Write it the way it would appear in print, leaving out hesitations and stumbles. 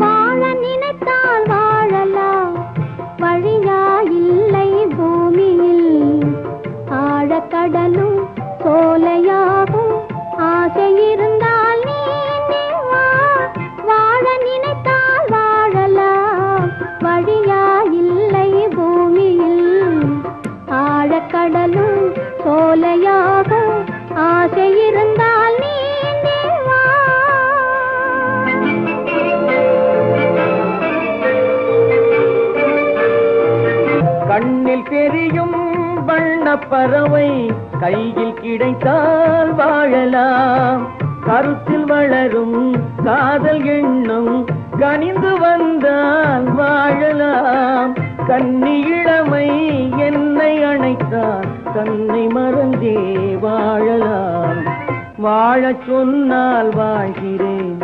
வாழ நினைத்தால் வாழலாம், வழியா இல்லை பூமியில். ஆழக்கடலும் சோலையாகும், ஆசை இருந்தால் நீந்தி வா. வாழ நினைத்தால் வாழலாம், வழியா இல்லை பூமியில். ஆழக்கடலும் சோலையாகும், ஆசை இருந்தால் நீந்தி வா. கண்ணில் தெரியும் வண்ணப்பறவை கையில் கிடைத்தால் வாழலாம். கருத்தில் வளரும் காதல் எண்ணம் கனிந்து வந்தால் வாழலாம். கன்னி இளமை என்னை அணைத்தால் தன்னை மறந்தே வாழலாம். வாழச் சொன்னால் வாழ்கிறேன்,